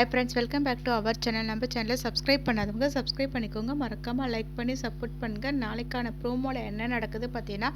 Hi friends, welcome back to our channel. நம்ம சேனலை subscribe பண்ணாதவங்க சப்ஸ்கிரைப் பண்ணிக்கோங்க. மறக்காமல் லைக் பண்ணி சப்போர்ட் பண்ணுங்கள். நாளைக்கான ப்ரோமோவில் என்ன நடக்குது பார்த்தீங்கன்னா,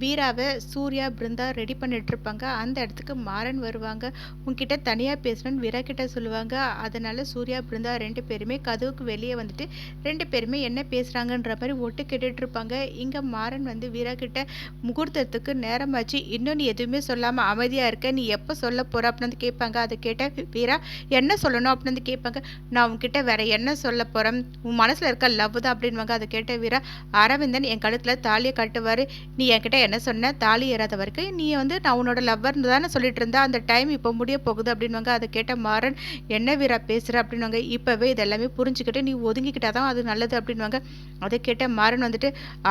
வீராவை சூர்யா பிருந்தா ரெடி பண்ணிட்டு இருப்பாங்க. அந்த இடத்துக்கு மாறன் வருவாங்க. உங்ககிட்ட தனியாக பேசணும்னு வீரா கிட்ட சொல்லுவாங்க. அதனால சூர்யா பிருந்தா 2 பேருமே கதவுக்கு வெளியே வந்துட்டு 2 பேருமே என்ன பேசுகிறாங்கன்ற மாதிரி ஒட்டு கேட்டுட்டு இருப்பாங்க. இங்கே மாறன் வீரா கிட்ட முகூர்த்தத்துக்கு நேரமாச்சு, இன்னும் நீ எதுவுமே சொல்லாமல் அமைதியாக இருக்க, நீ எப்போ சொல்ல போகிற அப்படின்னு கேட்பாங்க. அதை கேட்ட வீரா என்ன சொல்லணும் அப்படின்னு கேட்பாங்க. நான் உன்கிட்ட வேற என்ன சொல்ல போகிறேன், உன் மனசில் இருக்க லவ் தான் அப்படின்வாங்க. அதை கேட்ட வீரா, அரவிந்தன் என் கழுத்தில் தாலியை கட்டுவார், நீ என்கிட்ட என்ன சொன்ன, தாலி ஏறாத வரைக்கும் நீ நான் உன்னோட லவ்வர்னு தானே சொல்லிட்டு இருந்தா, அந்த டைம் இப்போ முடிய போகுது அப்படின்வாங்க. அதை கேட்ட மாறன், என்ன வீரா பேசுகிற அப்படின்வாங்க. இப்போவே இதெல்லாமே புரிஞ்சுக்கிட்டு நீ ஒதுங்கிக்கிட்டா தான் அது நல்லது அப்படின்வாங்க. அதை கேட்ட மாறன்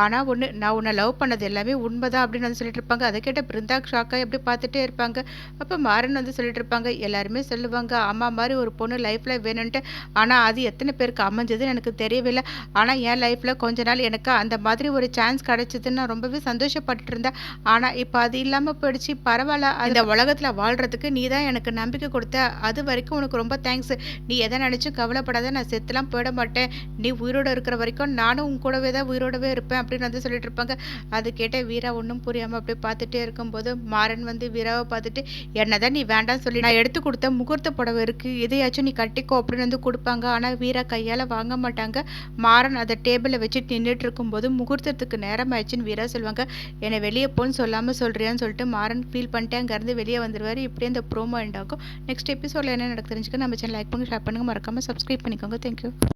ஆனால் ஒன்று, நான் உன்னை லவ் பண்ணது எல்லாமே உண்மைதான் அப்படின்னு சொல்லிட்டு இருப்பாங்க. அதை கேட்ட பிருந்தா ஷாக்காக எப்படி பார்த்துட்டே இருப்பாங்க. அப்போ மாறன் சொல்லிட்டு இருப்பாங்க, எல்லாருமே சொல்லுவாங்க அம்மா மாதிரி ஒரு பொண்ணு லைஃப்பில் வேணும்ன்ட்டு, ஆனால் அது எத்தனை பேருக்கு அமைஞ்சதுன்னு எனக்கு தெரியவில்லை. ஆனால் என் லைஃப்பில் கொஞ்ச நாள் எனக்கு அந்த மாதிரி ஒரு சான்ஸ் கிடச்சிதுன்னு நான் ரொம்பவே சந்தோஷப்பட்டு இருந்தேன். ஆனால் இப்போ அது இல்லாமல் போயிடுச்சு. பரவாயில்ல, அந்த உலகத்தில் வாழ்கிறதுக்கு நீ தான் எனக்கு நம்பிக்கை கொடுத்த, அது வரைக்கும் உனக்கு ரொம்ப தேங்க்ஸ். நீ எதை நினச்சும் கவலைப்படாத, நான் செத்துலாம் போயிட மாட்டேன், நீ உயிரோடு இருக்கிற வரைக்கும் நானும் உன் கூடவே தான் உயிரோடவே இருப்பேன் அப்படின்னு சொல்லிட்டு இருப்பாங்க. அது கேட்ட வீரா ஒன்றும் புரியாமல் அப்படியே பார்த்துட்டே இருக்கும்போது மாறன் வீராவை பார்த்துட்டு, என்னதான் நீ வேண்டாம் சொல்லி நான் எடுத்து கொடுத்த முகூர்த்த புடவை இருக்குது, இதையாச்சும் நீ கட்டிக்கோ அப்படின்னு கொடுப்பாங்க. ஆனால் வீரா கையால் வாங்க மாட்டாங்க. மாறன் அதை டேபிளில் வச்சு நின்றுட்டு இருக்கும்போது முகூர்த்தத்துக்கு நேரம் ஆயிடுச்சுன்னு வீரா சொல்லுவாங்க. என்னை வெளியே போன்னு சொல்லாமல் சொல்கிறியான்னு சொல்லிட்டு மாறன் ஃபீல் பண்ணிட்டு அங்கேருந்து வெளியே வந்துடுவார். இப்படியே இந்த ப்ரோமோ எண்ட் ஆகும். நெக்ஸ்ட் எபிசோடில் என்ன நடக்கு தெரிஞ்சுக்க நம்ம சேனல் லைக் பண்ணுங்கள், ஷேர் பண்ணுங்கள், மறக்காமல் சப்ஸ்கிரைப் பண்ணிக்கோங்க. தேங்க்யூ.